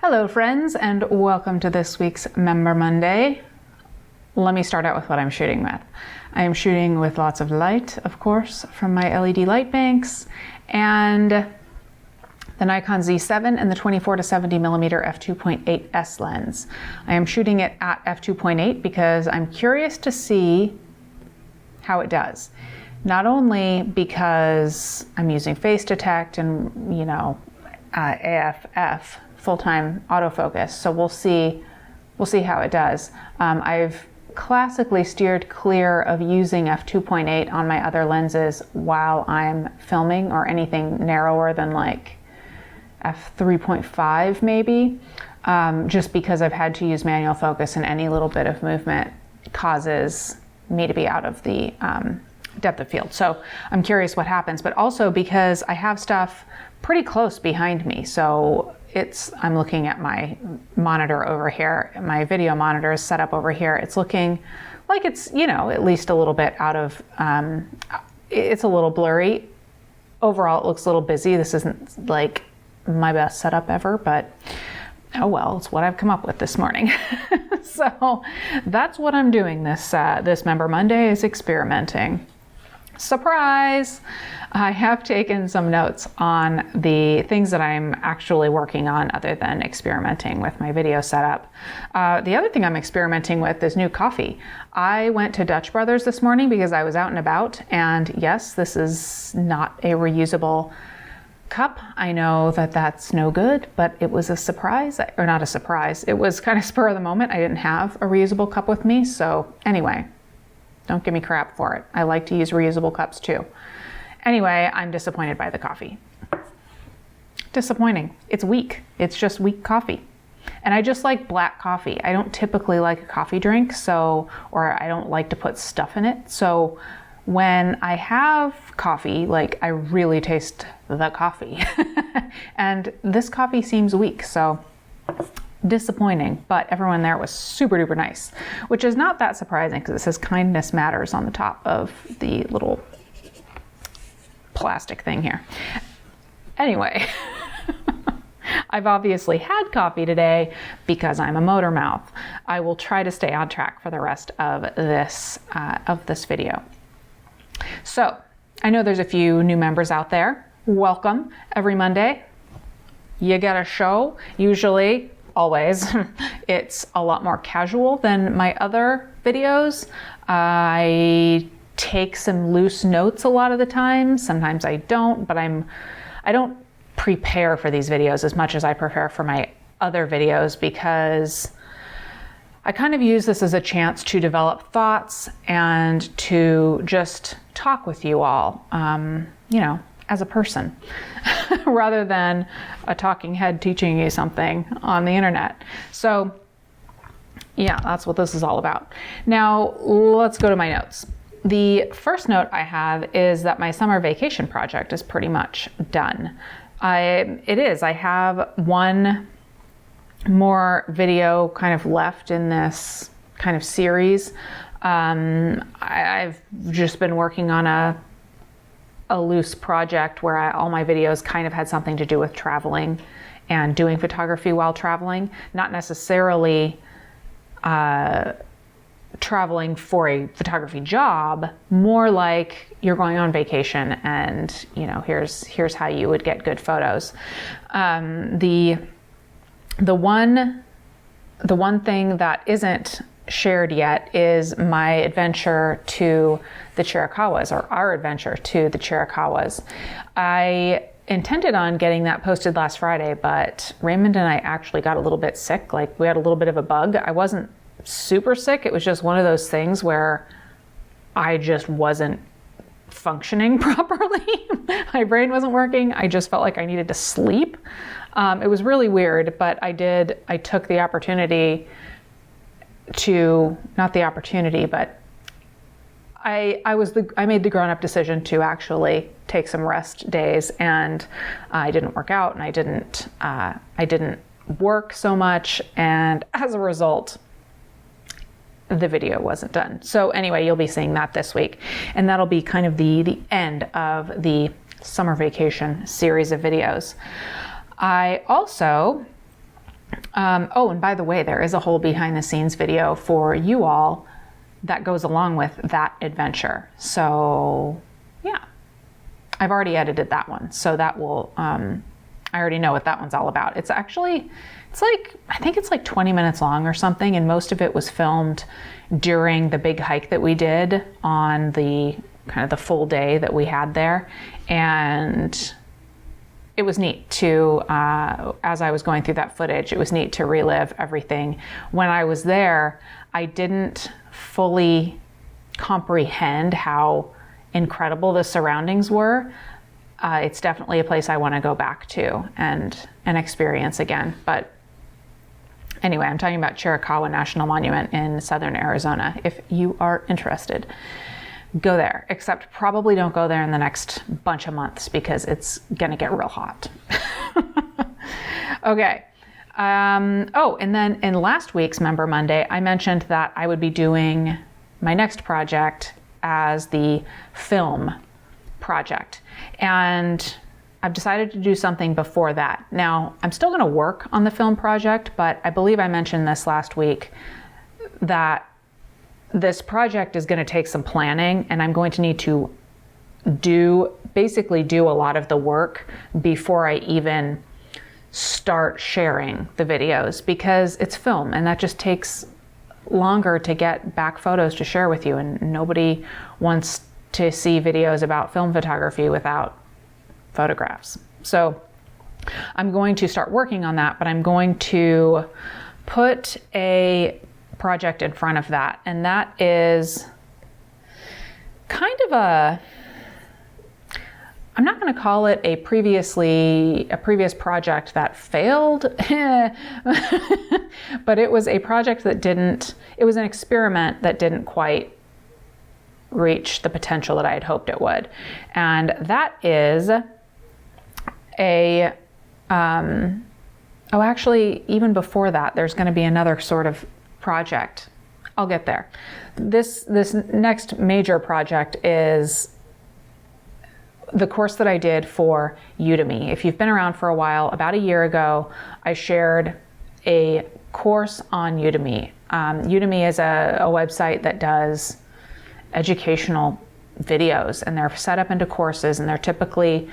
Hello friends, and welcome to this week's Member Monday. Let me start out with what I'm shooting with. I am shooting with lots of light, of course, from my LED light banks, and the Nikon Z7 and the 24 to 70 millimeter f2.8s lens. I am shooting it at f2.8 because I'm curious to see how it does. Not only because I'm using face detect and, AFF, full-time autofocus, so we'll see how it does. I've classically steered clear of using f2.8 on my other lenses while I'm filming, or anything narrower than like f3.5 maybe, just because I've had to use manual focus, and any little bit of movement causes me to be out of the depth of field. So I'm curious what happens, but also because I have stuff pretty close behind me. So I'm looking at my monitor over here. My video monitor is set up over here. It's looking like it's, at least a little bit out of, it's a little blurry. Overall, it looks a little busy. This isn't like my best setup ever, but oh well, it's what I've come up with this morning. So that's what I'm doing this Member Monday, is experimenting. Surprise! I have taken some notes on the things that I'm actually working on other than experimenting with my video setup. The other thing I'm experimenting with is new coffee. I went to Dutch Brothers this morning because I was out and about, and yes, this is not a reusable cup. I know that that's no good, but it was a surprise, or not a surprise. It was kind of spur of the moment. I didn't have a reusable cup with me, so anyway. Don't give me crap for it. I like to use reusable cups too. Anyway, I'm disappointed by the coffee. Disappointing. It's weak. It's just weak coffee. And I just like black coffee. I don't typically like a coffee drink, or I don't like to put stuff in it. So when I have coffee, I really taste the coffee. And this coffee seems weak, so disappointing, but everyone there was super duper nice, which is not that surprising because it says kindness matters on the top of the little plastic thing here. Anyway, I've obviously had coffee today because I'm a motor mouth. I will try to stay on track for the rest of this video. So I know there's a few new members out there. Welcome. Every Monday you get a show. Usually, always, it's a lot more casual than my other videos. I take some loose notes a lot of the time. Sometimes I don't, but I don't prepare for these videos as much as I prepare for my other videos, because I kind of use this as a chance to develop thoughts and to just talk with you all, as a person, rather than a talking head teaching you something on the internet. So yeah, that's what this is all about. Now let's go to my notes. The first note I have is that my summer vacation project is pretty much done. It is. I have one more video kind of left in this kind of series. I've just been working on a loose project where all my videos kind of had something to do with traveling and doing photography while traveling, not necessarily traveling for a photography job, more like you're going on vacation and here's how you would get good photos. The one thing that isn't shared yet is my adventure to the Chiricahuas, or our adventure to the Chiricahuas. I intended on getting that posted last Friday, but Raymond and I actually got a little bit sick. We had a little bit of a bug. I wasn't super sick. It was just one of those things where I just wasn't functioning properly. My brain wasn't working. I just felt like I needed to sleep. It was really weird, but I took the opportunity but I made the grown-up decision to actually take some rest days, and I didn't work out, and I didn't work so much, and as a result, the video wasn't done. So anyway, you'll be seeing that this week, and that'll be kind of the end of the summer vacation series of videos. I also Oh, and by the way, there is a whole behind the scenes video for you all that goes along with that adventure. So yeah, I've already edited that one. So that will, I already know what that one's all about. It's actually, I think it's like 20 minutes long or something. And most of it was filmed during the big hike that we did on the kind of the full day that we had there. And it was neat to, as I was going through that footage, it was neat to relive everything. When I was there, I didn't fully comprehend how incredible the surroundings were. It's definitely a place I want to go back to and experience again. But anyway, I'm talking about Chiricahua National Monument in southern Arizona. If you are interested, go there, except probably don't go there in the next bunch of months because it's going to get real hot. Okay. Oh, and then in last week's Member Monday, I mentioned that I would be doing my next project as the film project. And I've decided to do something before that. Now, I'm still going to work on the film project, but I believe I mentioned this last week that this project is going to take some planning, and I'm going to need to basically do a lot of the work before I even start sharing the videos, because it's film and that just takes longer to get back photos to share with you, and nobody wants to see videos about film photography without photographs. So I'm going to start working on that, but I'm going to put a project in front of that, and that is kind of I'm not going to call it a previous project that failed, but it was a project that it was an experiment that didn't quite reach the potential that I had hoped it would. And that is actually, even before that, there's going to be another sort of project. I'll get there. This next major project is the course that I did for Udemy. If you've been around for a while, about a year ago, I shared a course on Udemy. Udemy is a website that does educational videos, and they're set up into courses, and they're typically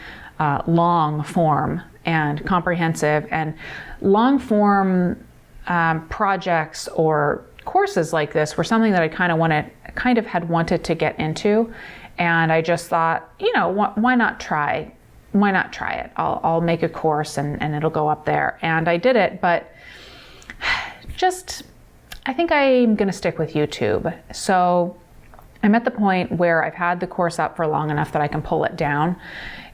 long form and comprehensive. And long form projects or courses like this were something that I kind of had wanted to get into. And I just thought, why not try it? I'll make a course and it'll go up there. And I did it, but I think I'm going to stick with YouTube. So I'm at the point where I've had the course up for long enough that I can pull it down,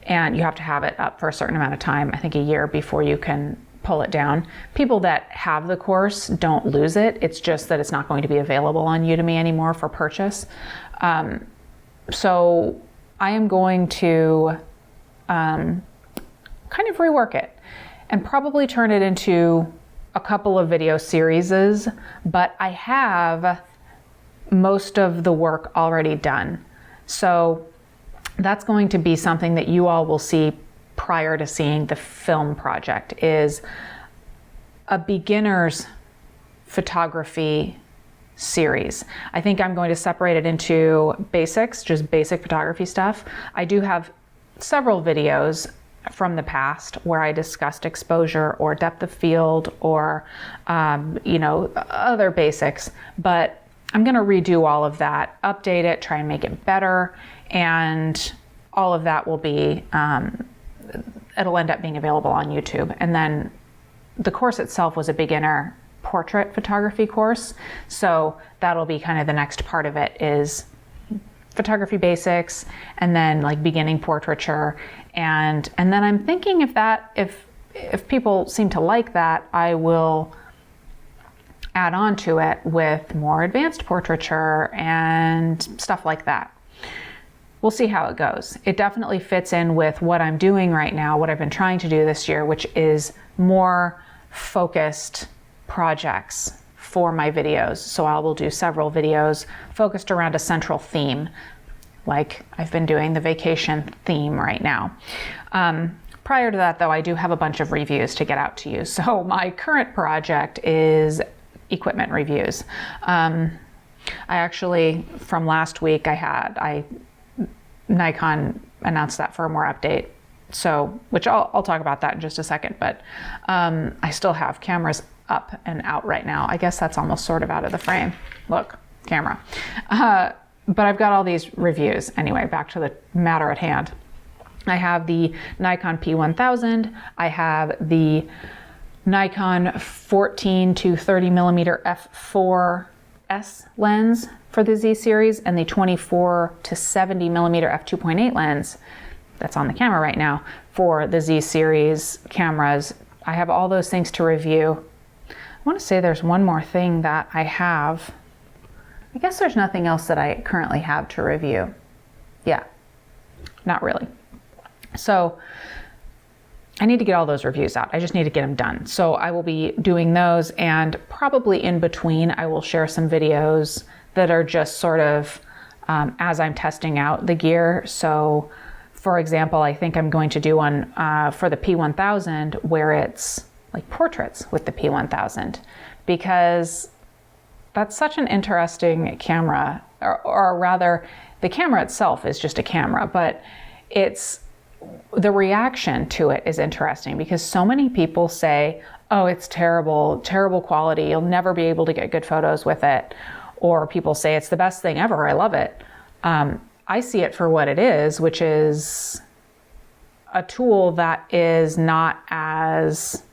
and you have to have it up for a certain amount of time, I think a year, before you can pull it down. People that have the course don't lose it. It's just that it's not going to be available on Udemy anymore for purchase. So I am going to kind of rework it and probably turn it into a couple of video series, but I have most of the work already done. So that's going to be something that you all will see prior to seeing the film project, is a beginner's photography series. I think I'm going to separate it into basics, just basic photography stuff. I do have several videos from the past where I discussed exposure or depth of field or, other basics, but I'm going to redo all of that, update it, try and make it better, and all of that will be, it'll end up being available on YouTube. And then the course itself was a beginner portrait photography course, so that'll be kind of the next part of it, is photography basics and then like beginning portraiture, and then I'm thinking if people seem to like that, I will add on to it with more advanced portraiture and stuff like that. We'll see how it goes. It definitely fits in with what I'm doing right now, what I've been trying to do this year, which is more focused projects for my videos. So I will do several videos focused around a central theme, like I've been doing the vacation theme right now. Prior to that, though, I do have a bunch of reviews to get out to you. So my current project is equipment reviews. I actually, from last week, Nikon announced that firmware update. So, which I'll talk about that in just a second, but I still have cameras up and out right now. I guess that's almost sort of out of the frame. Look, camera. But I've got all these reviews. Anyway, back to the matter at hand. I have the Nikon P1000. I have the Nikon 14 to 30 millimeter f4S lens for the Z series and the 24 to 70 millimeter f2.8 lens that's on the camera right now for the Z series cameras. I have all those things to review. I want to say there's one more thing that I have. I guess there's nothing else that I currently have to review. Yeah, not really. So I need to get all those reviews out. I just need to get them done. So I will be doing those, and probably in between I will share some videos that are just sort of as I'm testing out the gear. So for example, I think I'm going to do one for the P1000 where it's like portraits with the P1000, because that's such an interesting camera, or rather the camera itself is just a camera, but the reaction to it is interesting because so many people say, oh, it's terrible quality, you'll never be able to get good photos with it. Or people say it's the best thing ever, I love it. I see it for what it is, which is a tool that is not as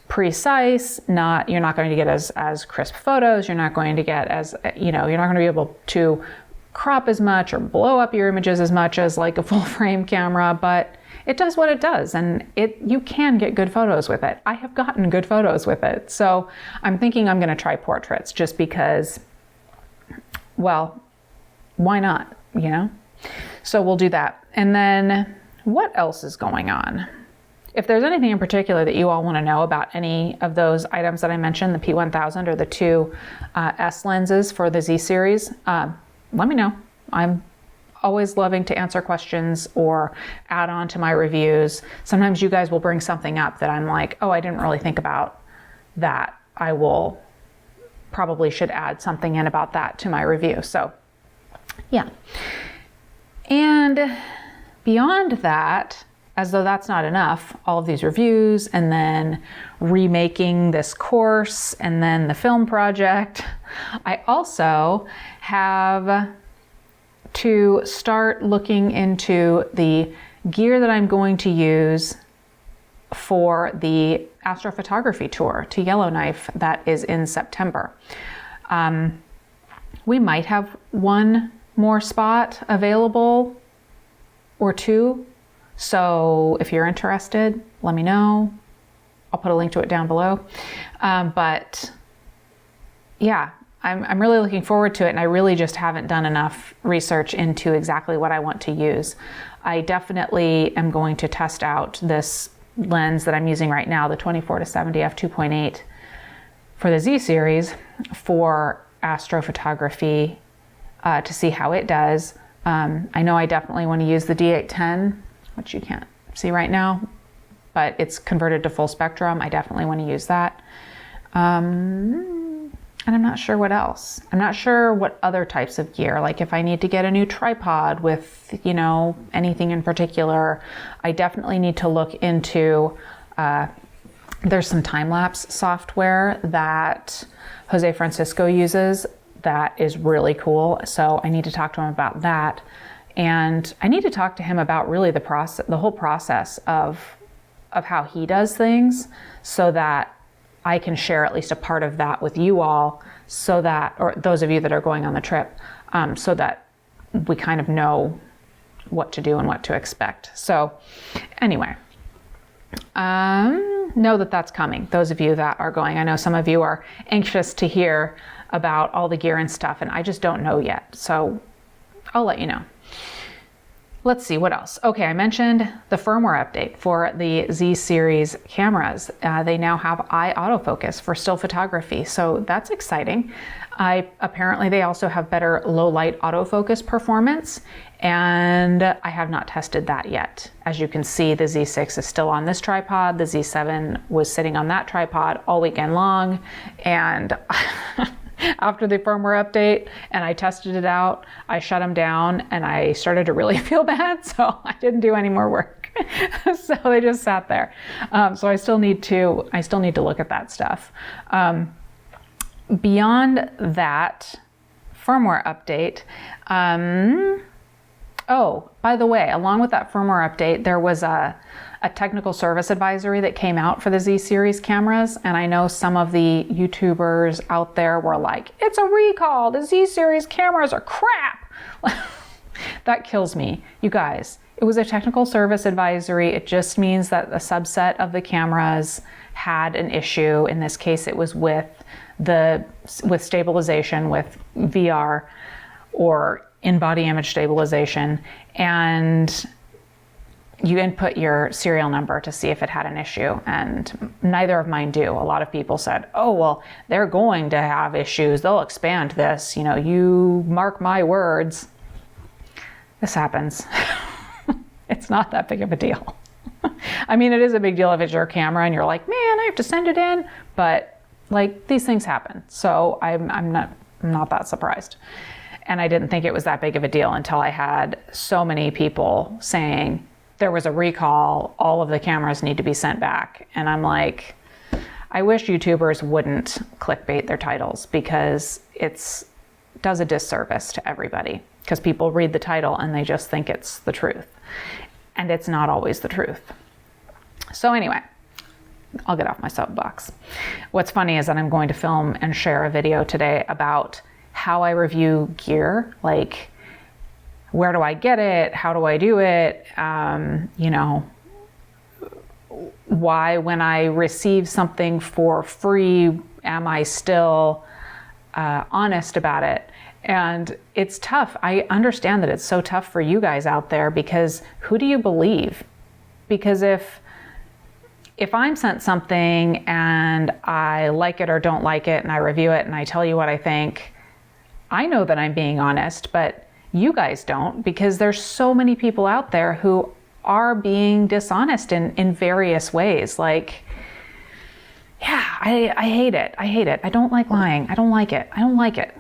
precise, you're not going to get as crisp photos, you're not going to get you're not going to be able to crop as much or blow up your images as much as like a full frame camera, but it does what it does, and you can get good photos with it. I have gotten good photos with it. So I'm thinking I'm going to try portraits just because, well, why not, you know? So we'll do that. And then what else is going on? If there's anything in particular that you all want to know about any of those items that I mentioned, the P1000 or the two S lenses for the Z series, let me know. I'm always loving to answer questions or add on to my reviews. Sometimes you guys will bring something up that I'm like, oh, I didn't really think about that. I will probably should add something in about that to my review. So yeah. And beyond that, as though that's not enough, all of these reviews and then remaking this course and then the film project, I also have to start looking into the gear that I'm going to use for the astrophotography tour to Yellowknife that is in September. We might have one more spot available or two. So if you're interested, let me know. I'll put a link to it down below. But yeah, I'm really looking forward to it, and I really just haven't done enough research into exactly what I want to use. I definitely am going to test out this lens that I'm using right now, the 24 to 70 f2.8 for the Z series for astrophotography to see how it does. I know I definitely want to use the D810, which you can't see right now, but it's converted to full spectrum. I definitely want to use that. And I'm not sure what else. I'm not sure what other types of gear, like if I need to get a new tripod with, anything in particular. I definitely need to look into, there's some time-lapse software that Jose Francisco uses that is really cool. So I need to talk to him about that. And I need to talk to him about really the whole process of how he does things, so that I can share at least a part of that with you all, so that, or those of you that are going on the trip, so that we kind of know what to do and what to expect. So anyway, know that that's coming. Those of you that are going, I know some of you are anxious to hear about all the gear and stuff, and I just don't know yet. So I'll let you know. Let's see what else. Okay, I mentioned the firmware update for the Z series cameras. They now have eye autofocus for still photography, so that's exciting. Apparently they also have better low light autofocus performance, and I have not tested that yet. As you can see, the Z6 is still on this tripod. The Z7 was sitting on that tripod all weekend long, and after the firmware update and I tested it out, I shut them down and I started to really feel bad, so I didn't do any more work. So they just sat there. So I still need to look at that stuff. Beyond that firmware update, oh, by the way, along with that firmware update, there was a technical service advisory that came out for the Z series cameras. And I know some of the YouTubers out there were like, it's a recall, the Z series cameras are crap. That kills me. You guys, it was a technical service advisory. It just means that a subset of the cameras had an issue. In this case, it was with stabilization, with VR or in-body image stabilization, and you input your serial number to see if it had an issue, and neither of mine do. A lot of people said, oh, well, they're going to have issues. They'll expand this. You know, you mark my words. This happens. It's not that big of a deal. I mean, it is a big deal if it's your camera and you're like, man, I have to send it in, but like these things happen. So I'm not that surprised. And I didn't think it was that big of a deal until I had so many people saying there was a recall, all of the cameras need to be sent back. And I'm like, I wish YouTubers wouldn't clickbait their titles, because it does a disservice to everybody, because people read the title and they just think it's the truth. And it's not always the truth. So anyway, I'll get off my soapbox. What's funny is that I'm going to film and share a video today about how I review gear, like where do I get it? How do I do it? You know, why when I receive something for free, am I still honest about it? And it's tough. I understand that it's so tough for you guys out there, because who do you believe? Because if I'm sent something and I like it or don't like it and I review it and I tell you what I think, I know that I'm being honest, but you guys don't, because there's so many people out there who are being dishonest in various ways. Like, yeah, I hate it. I hate it. I don't like lying. I don't like it. I don't like it.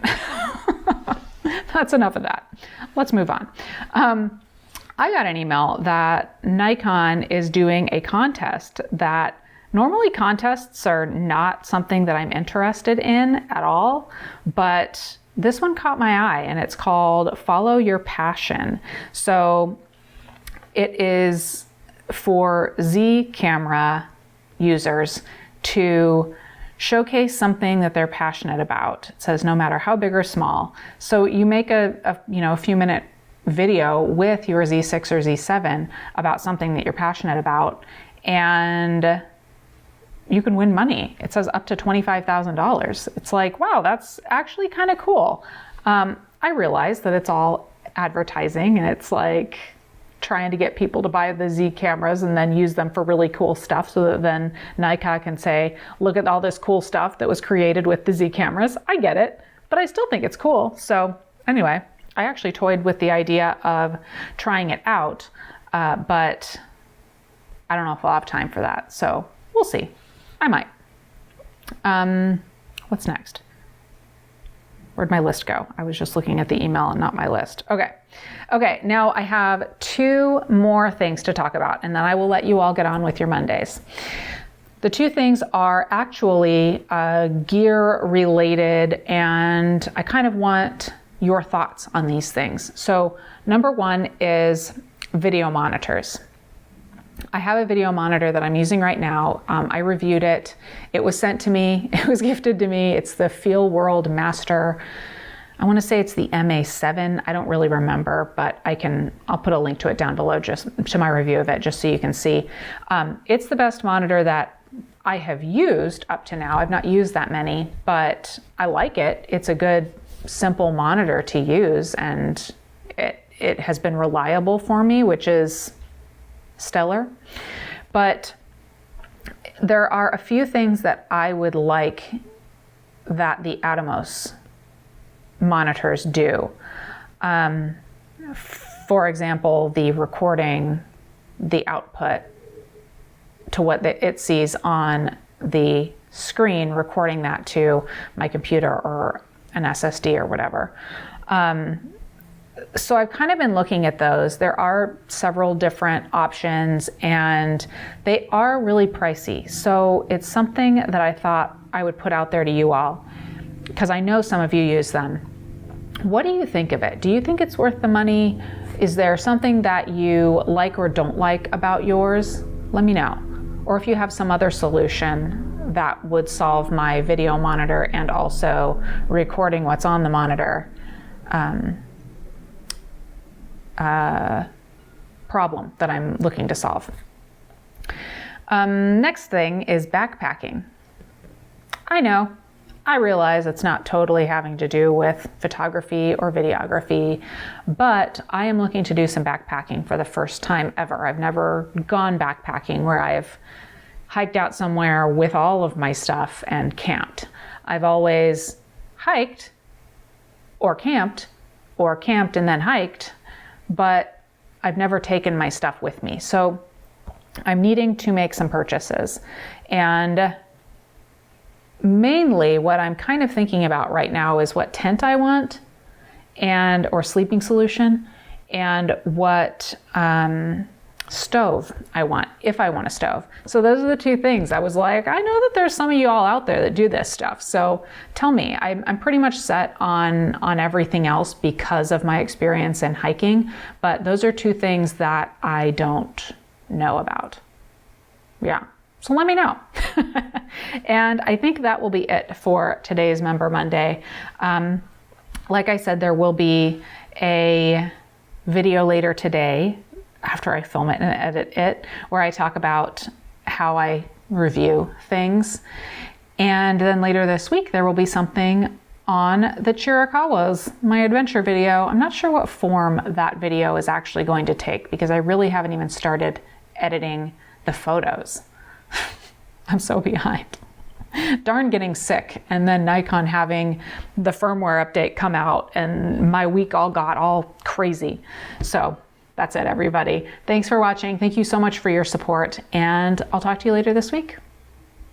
That's enough of that. Let's move on. I got an email that Nikon is doing a contest that normally contests are not something that I'm interested in at all, but this one caught my eye, and it's called Follow Your Passion. So it is for Z camera users to showcase something that they're passionate about. It says no matter how big or small. So you make a few minute video with your Z6 or Z7 about something that you're passionate about, and you can win money. It says up to $25,000. It's like, wow, that's actually kind of cool. I realize that it's all advertising, and it's like trying to get people to buy the Z cameras and then use them for really cool stuff, so that then Nikon can say, look at all this cool stuff that was created with the Z cameras. I get it, but I still think it's cool. So anyway, I actually toyed with the idea of trying it out, but I don't know if I'll have time for that. So we'll see. I might. What's next? Where'd my list go? I was just looking at the email and not my list. Okay, now I have 2 more things to talk about, and then I will let you all get on with your Mondays. The 2 things are actually gear related, and I kind of want your thoughts on these things. So number 1 is video monitors. I have a video monitor that I'm using right now. I reviewed it. It was sent to me. It was gifted to me. It's the Feel World Master. I want to say it's the MA7. I don't really remember, but I'll put a link to it down below, just to my review of it, just so you can see. It's the best monitor that I have used up to now. I've not used that many, but I like it. It's a good, simple monitor to use, and it has been reliable for me, which is stellar. But there are a few things that I would like that the Atomos monitors do. For example, the recording the output to what it sees on the screen, recording that to my computer or an SSD or whatever. So I've kind of been looking at those. There are several different options and they are really pricey. So it's something that I thought I would put out there to you all because I know some of you use them. What do you think of it? Do you think it's worth the money? Is there something that you like or don't like about yours? Let me know. Or if you have some other solution that would solve my video monitor and also recording what's on the monitor problem that I'm looking to solve. Next thing is backpacking. I realize it's not totally having to do with photography or videography, but I am looking to do some backpacking for the first time ever. I've never gone backpacking where I've hiked out somewhere with all of my stuff and camped. I've always hiked or camped and then hiked, but I've never taken my stuff with me. So I'm needing to make some purchases. And mainly what I'm kind of thinking about right now is what tent I want or sleeping solution, and what stove I want, if I want a stove. So those are the two things. I was like, I know that there's some of you all out there that do this stuff. So tell me, I'm pretty much set on everything else because of my experience in hiking, but those are two things that I don't know about. Yeah. So let me know. And I think that will be it for today's Member Monday. Like I said, there will be a video later today after I film it and edit it, where I talk about how I review things. And then later this week, there will be something on the Chiricahua, my adventure video. I'm not sure what form that video is actually going to take because I really haven't even started editing the photos. I'm so behind. Darn getting sick and then Nikon having the firmware update come out and my week all got all crazy. So that's it, everybody. Thanks for watching. Thank you so much for your support and I'll talk to you later this week.